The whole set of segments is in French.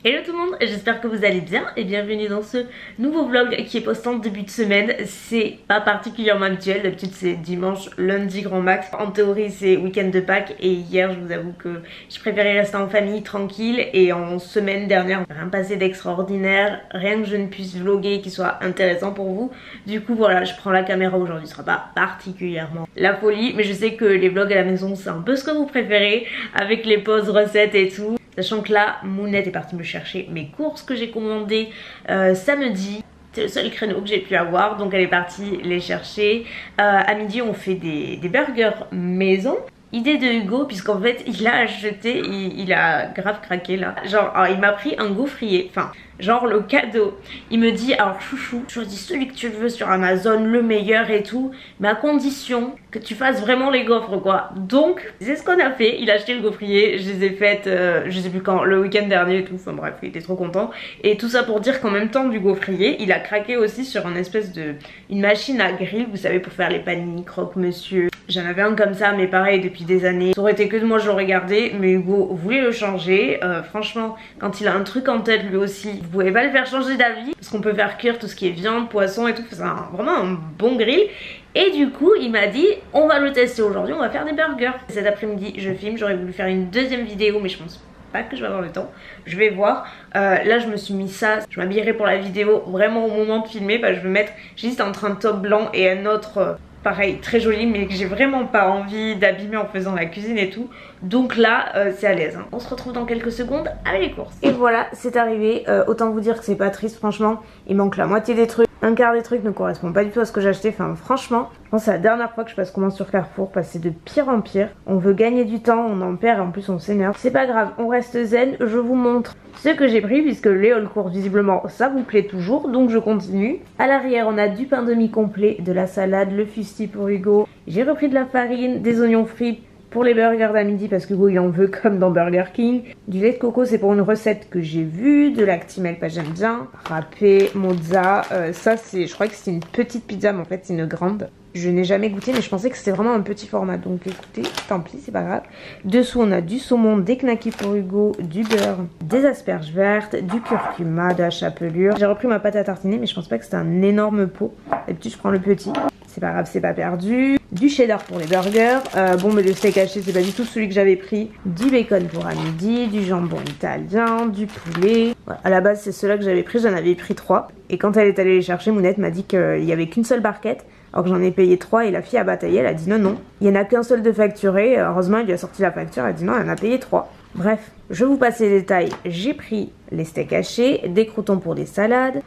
Hello tout le monde, j'espère que vous allez bien et bienvenue dans ce nouveau vlog qui est posté en début de semaine. C'est pas particulièrement habituel, d'habitude c'est dimanche, lundi grand max. En théorie c'est week-end de Pâques et hier je vous avoue que je préférais rester en famille tranquille et en semaine dernière rien passé d'extraordinaire, rien que je ne puisse vlogger qui soit intéressant pour vous. Du coup voilà, je prends la caméra aujourd'hui, ce sera pas particulièrement la folie mais je sais que les vlogs à la maison c'est un peu ce que vous préférez avec les pauses recettes et tout. Sachant que là, Mounette est partie me chercher mes courses que j'ai commandées samedi. C'est le seul créneau que j'ai pu avoir, donc elle est partie les chercher. À midi, on fait des burgers maison. Idée de Hugo, puisqu'en fait, il a acheté, il a grave craqué là. Genre, alors, il m'a pris un gaufrier, enfin, genre le cadeau. Il me dit, alors chouchou, choisis celui que tu veux sur Amazon, le meilleur et tout, mais à condition que tu fasses vraiment les gaufres quoi. Donc, c'est ce qu'on a fait, il a acheté le gaufrier, je les ai faites, je sais plus quand, le week-end dernier et tout, enfin bref, il était trop content. Et tout ça pour dire qu'en même temps du gaufrier, il a craqué aussi sur une machine à grill, vous savez, pour faire les panini, croque-monsieur. J'en avais un comme ça, mais pareil, depuis des années. Ça aurait été que de moi, je l'aurais gardé, mais Hugo voulait le changer. Franchement, quand il a un truc en tête, lui aussi, vous pouvez pas le faire changer d'avis. Parce qu'on peut faire cuire tout ce qui est viande, poisson et tout. C'est vraiment un bon grill. Et du coup, il m'a dit, on va le tester aujourd'hui, on va faire des burgers. Cet après-midi, je filme, j'aurais voulu faire une deuxième vidéo, mais je pense pas que je vais avoir le temps. Je vais voir. Là, je me suis mis ça. Je m'habillerai pour la vidéo vraiment au moment de filmer. Bah, je vais mettre juste entre un top blanc et un autre... pareil, très joli, mais que j'ai vraiment pas envie d'abîmer en faisant la cuisine et tout. Donc là, c'est à l'aise. On se retrouve dans quelques secondes avec les courses. Et voilà, c'est arrivé. Autant vous dire que c'est pas triste, franchement. Il manque la moitié des trucs. Un quart des trucs ne correspond pas du tout à ce que j'ai acheté. Enfin, franchement, je pense que c'est la dernière fois que je passe commande sur Carrefour parce que c'est de pire en pire. On veut gagner du temps, on en perd et en plus on s'énerve. C'est pas grave, on reste zen. Je vous montre ce que j'ai pris puisque les haul courses, visiblement, ça vous plaît toujours. Donc je continue. À l'arrière, on a du pain demi-complet, de la salade, le fusti pour Hugo. J'ai repris de la farine, des oignons frits pour les burgers d'à midi parce que Hugo il en veut comme dans Burger King. Du lait de coco, c'est pour une recette que j'ai vue. De l'actimel, pas j'aime bien. Râpé, mozza. Ça c'est, je crois que c'est une petite pizza mais en fait c'est une grande. Je n'ai jamais goûté mais je pensais que c'était vraiment un petit format. Donc écoutez, tant pis, c'est pas grave. Dessous on a du saumon, des knackis pour Hugo, du beurre, des asperges vertes, du curcuma, de la chapelure. J'ai repris ma pâte à tartiner mais je pense pas que c'était un énorme pot. D'habitude je prends le petit. C'est pas grave, c'est pas perdu. Du cheddar pour les burgers. Bon, mais le steak haché, c'est pas du tout celui que j'avais pris. Du bacon pour à midi, du jambon italien, du poulet. Voilà, à la base, c'est ceux-là que j'avais pris. J'en avais pris 3. Et quand elle est allée les chercher, Mounette m'a dit qu'il y avait qu'une seule barquette. Alors que j'en ai payé 3 et la fille a bataillé. Elle a dit non, non. Il y en a qu'un seul de facturé. Heureusement, il lui a sorti la facture. Elle a dit non, elle en a payé 3. Bref, je vous passe les détails. J'ai pris les steaks hachés, des croûtons pour des salades.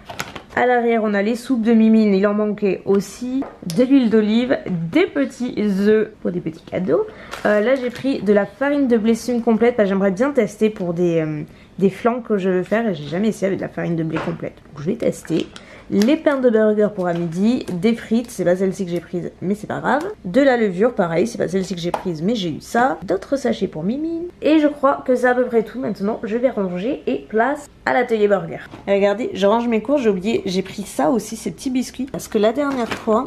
À l'arrière, on a les soupes de mimine, il en manquait aussi, de l'huile d'olive, des petits œufs pour des petits cadeaux. Là, j'ai pris de la farine de blé complète, j'aimerais bien tester pour des flancs que je veux faire et j'ai jamais essayé avec de la farine de blé complète. Donc, je vais tester. Les pains de burger pour à midi, des frites, c'est pas celle-ci que j'ai prise, mais c'est pas grave. De la levure, pareil, c'est pas celle-ci que j'ai prise, mais j'ai eu ça. D'autres sachets pour Mimine. Et je crois que c'est à peu près tout. Maintenant, je vais ranger et place à l'atelier burger. Et regardez, je range mes courses, j'ai oublié, j'ai pris ça aussi, ces petits biscuits. Parce que la dernière fois,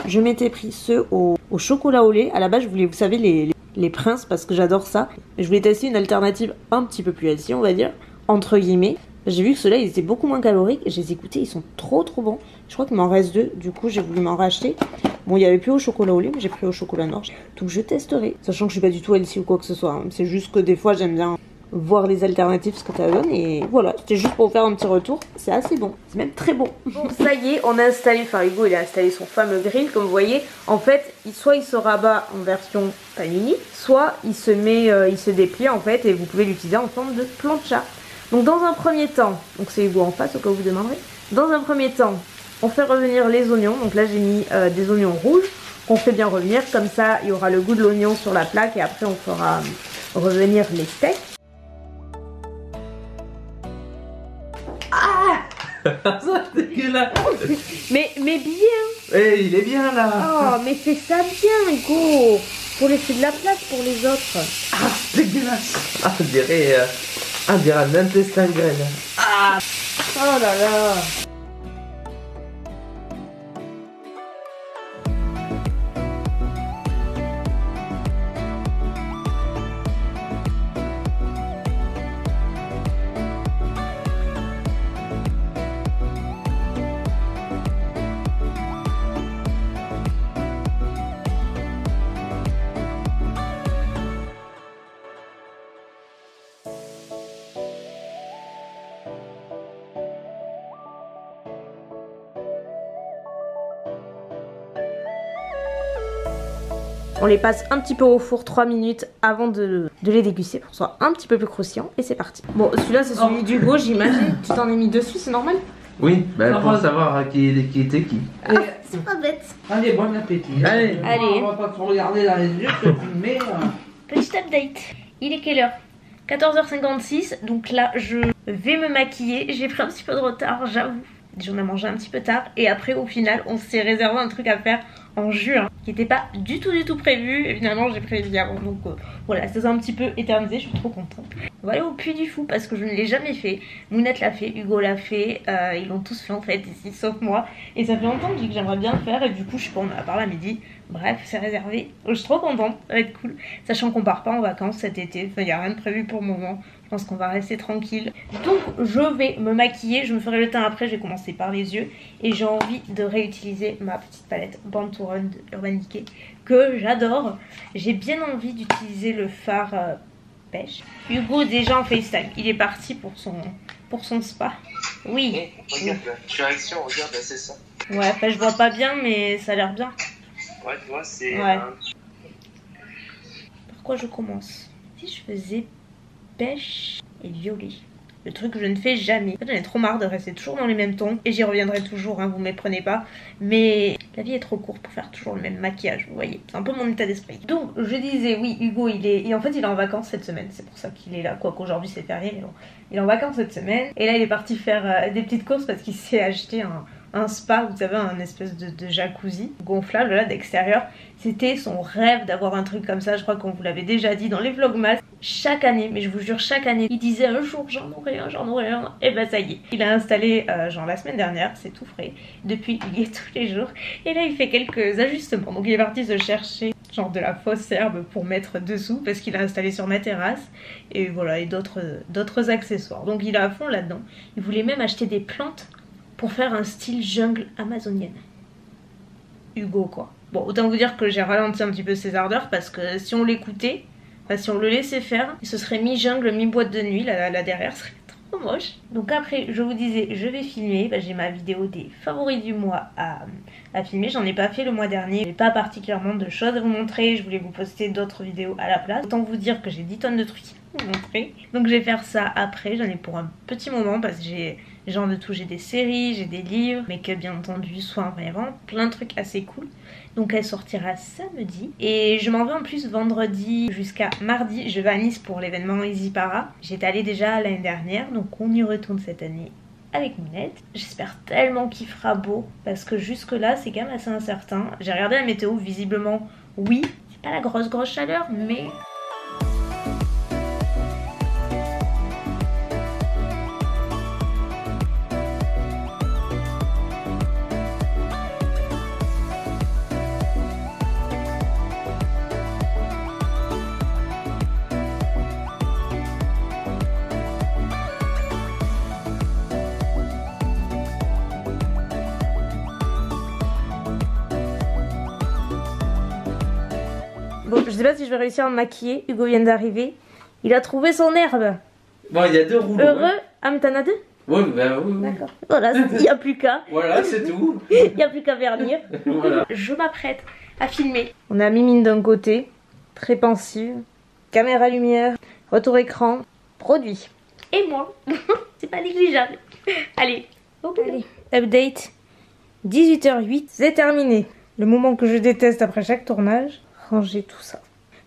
je m'étais pris ceux au chocolat au lait. À la base, je voulais, vous savez, les princes, parce que j'adore ça. Je voulais tester une alternative un petit peu plus healthy, on va dire, entre guillemets. J'ai vu que ceux-là, ils étaient beaucoup moins caloriques. Je les ai goûtés, ils sont trop bons. Je crois qu'il m'en reste 2. Du coup, j'ai voulu m'en racheter. Bon, il n'y avait plus au chocolat au lait, mais j'ai pris au chocolat noir. Donc, je testerai. Sachant que je suis pas du tout healthy ou quoi que ce soit. Hein. C'est juste que des fois, j'aime bien voir les alternatives, ce que ça donne. Et voilà, c'était juste pour vous faire un petit retour. C'est assez bon. C'est même très bon. Bon, ça y est, on a installé, enfin, Hugo, il a installé son fameux grill. Comme vous voyez, en fait, soit il se rabat en version panini, soit il se déplie, en fait, et vous pouvez l'utiliser en forme de plancha. Donc dans un premier temps, donc c'est Hugo en face au cas où vous demanderez. Dans un premier temps, on fait revenir les oignons. Donc là j'ai mis des oignons rouges qu'on fait bien revenir. Comme ça il y aura le goût de l'oignon sur la plaque et après on fera revenir les steaks. Ah c'est dégueulasse. mais bien. Eh, il est bien là. Oh mais fais ça bien Hugo. Faut laisser de la place pour les autres. Ah c'est dégueulasse. Ah on dirait un intestin grêle. Ah. Oh là là. On les passe un petit peu au four 3 minutes avant de les déguster pour que ce soit un petit peu plus croustillant. Et c'est parti. Bon, celui-là c'est celui d'Hugo, j'imagine. Tu t'en es mis dessus, c'est normal? Oui, bah pour savoir qui était qui. Ah, c'est pas bête. Allez, bon appétit. Allez. On va pas te regarder dans les yeux, mais... Petit update. Il est quelle heure? 14h56, donc là je vais me maquiller. J'ai pris un petit peu de retard, j'avoue. J'en ai mangé un petit peu tard et après au final on s'est réservé un truc à faire en juin qui n'était pas du tout prévu et finalement j'ai prévu avant, donc voilà, ça s'est un petit peu éternisé, je suis trop contente. On va aller au Puy du Fou parce que je ne l'ai jamais fait. Mounette l'a fait, Hugo l'a fait, ils l'ont tous fait en fait ici sauf moi, et ça fait longtemps que je dis que j'aimerais bien le faire et du coup je sais pas, on en a parlé à midi. Bref, c'est réservé, je suis trop contente, ça va être cool, sachant qu'on part pas en vacances cet été, enfin il n'y a rien de prévu pour le moment. Je pense qu'on va rester tranquille. Donc je vais me maquiller, je me ferai le teint après, j'ai commencé par les yeux. Et j'ai envie de réutiliser ma petite palette Born to Run de Urban Decay que j'adore. J'ai bien envie d'utiliser le fard pêche. Hugo déjà en FaceTime, il est parti pour son spa. Oui. Regarde, je suis réaction, regarde, c'est ça. Ouais, enfin je vois pas bien mais ça a l'air bien. Ouais, tu vois, c'est... Ouais. Pourquoi je commence? Si je faisais pêche et violet. Le truc que je ne fais jamais. En fait, j'en ai trop marre de rester toujours dans les mêmes tons. Et j'y reviendrai toujours, hein, vous ne méprenez pas. Mais la vie est trop courte pour faire toujours le même maquillage, vous voyez. C'est un peu mon état d'esprit. Donc, je disais, oui, Hugo, en fait, il est en vacances cette semaine. C'est pour ça qu'il est là. Quoique aujourd'hui, c'est férié, mais bon. Il est en vacances cette semaine. Et là, il est parti faire des petites courses parce qu'il s'est acheté un spa, vous savez, un espèce de jacuzzi gonflable là d'extérieur. C'était son rêve d'avoir un truc comme ça. Je crois qu'on vous l'avait déjà dit dans les vlogmas. Chaque année, mais je vous jure, chaque année, il disait un jour j'en aurai un. Et bah ça y est, il a installé genre la semaine dernière, c'est tout frais. Depuis, il y est tous les jours. Et là, il fait quelques ajustements. Donc il est parti se chercher genre de la fausse herbe pour mettre dessous parce qu'il a installé sur ma terrasse. Et voilà, et d'autres accessoires. Donc il est à fond là-dedans. Il voulait même acheter des plantes pour faire un style jungle amazonienne. Hugo quoi. Bon, autant vous dire que j'ai ralenti un petit peu ses ardeurs parce que si on l'écoutait, enfin, si on le laissait faire, ce serait mi-jungle, mi-boîte de nuit, là derrière serait trop moche. Donc après, je vous disais, je vais filmer, j'ai ma vidéo des favoris du mois à filmer, j'en ai pas fait le mois dernier, j'ai pas particulièrement de choses à vous montrer, je voulais vous poster d'autres vidéos à la place. Autant vous dire que j'ai 10 tonnes de trucs à vous montrer, donc je vais faire ça après, j'en ai pour un petit moment parce que j'ai genre de tout, j'ai des séries, j'ai des livres, mais que bien entendu, soit vraiment plein de trucs assez cool. Donc elle sortira samedi. Et je m'en vais en plus vendredi jusqu'à mardi. Je vais à Nice pour l'événement Easy Para. J'étais allée déjà l'année dernière, donc on y retourne cette année avec Mounette. J'espère tellement qu'il fera beau, parce que jusque là c'est quand même assez incertain. J'ai regardé la météo, visiblement oui, c'est pas la grosse chaleur, mais... Bon, je sais pas si je vais réussir à me maquiller. Hugo vient d'arriver. Il a trouvé son herbe. Bon, il y a 2 rouleaux. Heureux. Hein. Ah, mais t'en as 2? Oui, bah oui. D'accord. Voilà, il n'y a plus qu'à. Voilà, c'est tout. Il n'y a plus qu'à vernir. Voilà. Je m'apprête à filmer. On a Mimine d'un côté, très pensive. Caméra lumière, retour écran, produit. Et moi. C'est pas négligeable. Allez, allez. Update. 18h08, c'est terminé. Le moment que je déteste après chaque tournage. Ranger tout ça.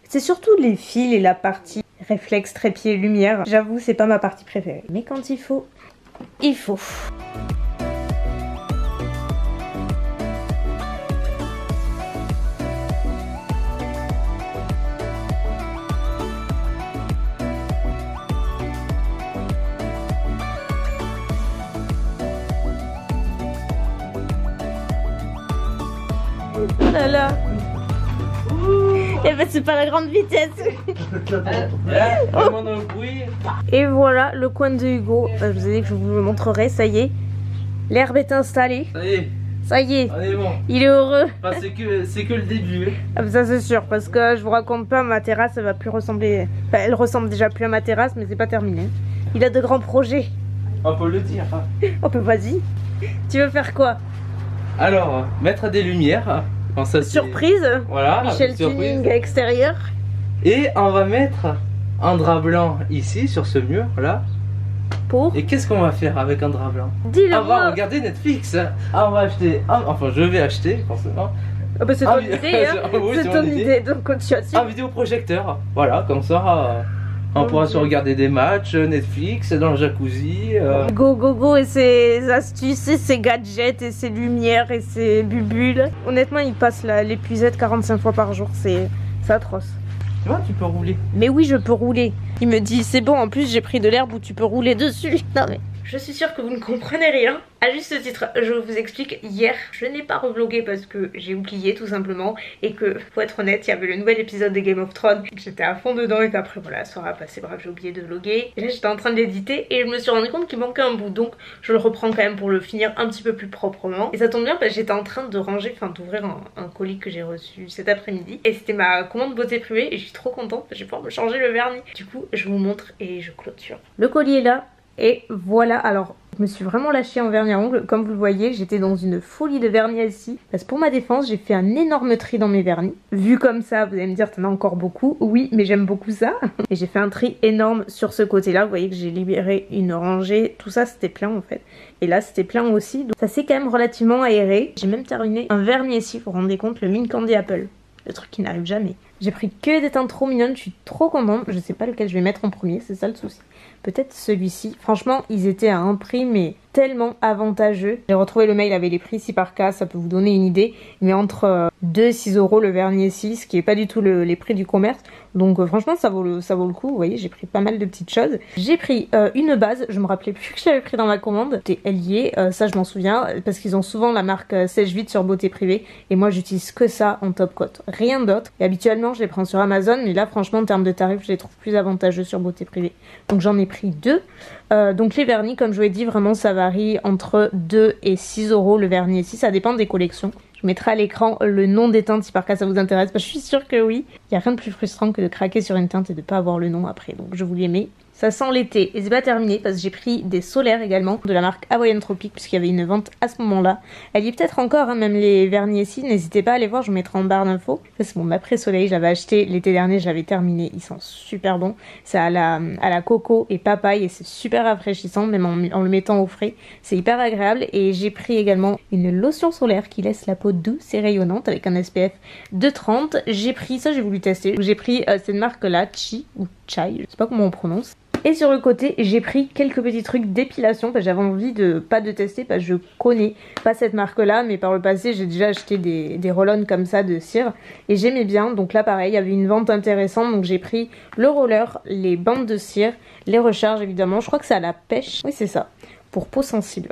C'est surtout les fils et la partie réflexe, trépied, lumière. J'avoue, c'est pas ma partie préférée. Mais quand il faut, il faut. Oh là là. Et ben c'est pas la grande vitesse. Et voilà le coin de Hugo. Je vous ai dit que je vous le montrerai, ça y est. L'herbe est installée. Ça y est. Ça y est. Allez, bon. Il est heureux. Enfin, c'est que le début. Ah, ça c'est sûr, parce que je vous raconte pas, ma terrasse elle va plus ressembler. Enfin, elle ressemble déjà plus à ma terrasse, mais c'est pas terminé. Il a de grands projets. On peut le dire. On peut, vas-y. Tu veux faire quoi? Alors, mettre des lumières. Enfin, ça, surprise. Voilà, Michel Tuning extérieur. Et on va mettre un drap blanc ici sur ce mur là. Pour. Et qu'est-ce qu'on va faire avec un drap blanc? Dis-le On va moi. regarder Netflix. On va acheter, enfin je vais acheter forcément. Ah bah c'est ton idée, hein. Oui, c'est ton idée, donc tu as su. Un vidéoprojecteur. Voilà, comme ça, on pourra se regarder des matchs, Netflix, dans le jacuzzi. Go go go et ses astuces et ses gadgets et ses lumières et ses bulles. Honnêtement, il passe l'épuisette 45 fois par jour, c'est atroce. Tu vois, tu peux rouler. Mais oui, je peux rouler. Il me dit, c'est bon, en plus j'ai pris de l'herbe où tu peux rouler dessus. Non mais... Je suis sûre que vous ne comprenez rien. À juste titre, je vous explique, hier, je n'ai pas revlogué parce que j'ai oublié tout simplement. Et que, faut être honnête, il y avait le nouvel épisode de Game of Thrones. J'étais à fond dedans et qu'après, voilà, la soirée a passé, bref, j'ai oublié de vloguer. Et là, j'étais en train de l'éditer et je me suis rendu compte qu'il manquait un bout. Donc, je le reprends quand même pour le finir un petit peu plus proprement. Et ça tombe bien parce que j'étais en train de ranger, enfin d'ouvrir un colis que j'ai reçu cet après-midi. Et c'était ma commande beauté privée et je suis trop contente. Je vais pouvoir me changer le vernis. Du coup, je vous montre et je clôture. Le colis est là. Et voilà, alors je me suis vraiment lâchée en vernis à ongles. Comme vous le voyez, j'étais dans une folie de vernis ici. Parce que pour ma défense, j'ai fait un énorme tri dans mes vernis. Vu comme ça, vous allez me dire, t'en as encore beaucoup. Oui, mais j'aime beaucoup ça. Et j'ai fait un tri énorme sur ce côté-là. Vous voyez que j'ai libéré une rangée. Tout ça, c'était plein en fait. Et là, c'était plein aussi. Donc ça s'est quand même relativement aéré. J'ai même terminé un vernis ici, vous vous rendez compte, le Mint Candy Apple. Le truc qui n'arrive jamais. J'ai pris que des teintes trop mignonnes, je suis trop contente. Je sais pas lequel je vais mettre en premier, c'est ça le souci. Peut-être celui-ci. Franchement, ils étaient à un prix mais tellement avantageux. J'ai retrouvé le mail avec les prix ici par cas, ça peut vous donner une idée. Mais entre 2 et 6 euros le vernis 6, qui est pas du tout les prix du commerce. Donc franchement ça vaut le coup. Vous voyez, j'ai pris pas mal de petites choses. J'ai pris une base, je me rappelais plus que j'avais pris dans ma commande. C'était Hellier, ça je m'en souviens. Parce qu'ils ont souvent la marque sèche-vide sur beauté privée. Et moi j'utilise que ça en top coat. Rien d'autre. Et habituellement je les prends sur Amazon. Mais là franchement en termes de tarifs je les trouve plus avantageux sur beauté privée. Donc j'en ai pris 2. Donc les vernis, comme je vous l'ai dit, vraiment ça varie entre 2 et 6 euros le vernis ici, ça dépend des collections. Je mettrai à l'écran le nom des teintes si par cas ça vous intéresse, parce que je suis sûre que oui. Il n'y a rien de plus frustrant que de craquer sur une teinte et de ne pas avoir le nom après, donc je vous les mets. Ça sent l'été et c'est pas terminé parce que j'ai pris des solaires également de la marque Hawaiian Tropic puisqu'il y avait une vente à ce moment-là. Elle y est peut-être encore, hein, même les vernis ici, n'hésitez pas à aller voir, je vous mettrai en barre d'infos. Ça c'est mon après-soleil, j'avais acheté l'été dernier, j'avais terminé, ils sont super bons. C'est à la coco et papaye et c'est super rafraîchissant même en le mettant au frais. C'est hyper agréable et j'ai pris également une lotion solaire qui laisse la peau douce et rayonnante avec un SPF de 30. J'ai pris, ça j'ai voulu tester, j'ai pris cette marque-là, Chi ou Chai, je sais pas comment on prononce. Et sur le côté, j'ai pris quelques petits trucs d'épilation parce que j'avais envie de tester parce que je connais pas cette marque là, mais par le passé j'ai déjà acheté des roll-on comme ça de cire et j'aimais bien. Donc là pareil, il y avait une vente intéressante, donc j'ai pris le roller, les bandes de cire, les recharges évidemment, je crois que c'est à la pêche, oui c'est ça, pour peau sensible.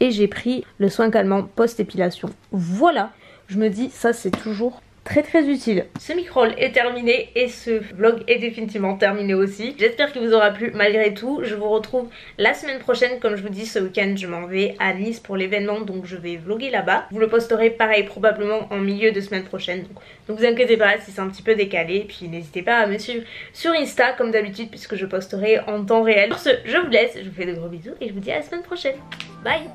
Et j'ai pris le soin calmant post-épilation. Voilà, je me dis ça c'est toujours très utile. Ce micro-roll est terminé et ce vlog est définitivement terminé aussi. J'espère qu'il vous aura plu malgré tout. Je vous retrouve la semaine prochaine. Comme je vous dis, ce week-end je m'en vais à Nice pour l'événement, donc je vais vlogger là-bas. Vous le posterai pareil probablement en milieu de semaine prochaine. Donc vous inquiétez pas si c'est un petit peu décalé. Puis n'hésitez pas à me suivre sur Insta comme d'habitude puisque je posterai en temps réel. Sur ce, je vous laisse, je vous fais de gros bisous et je vous dis à la semaine prochaine. Bye.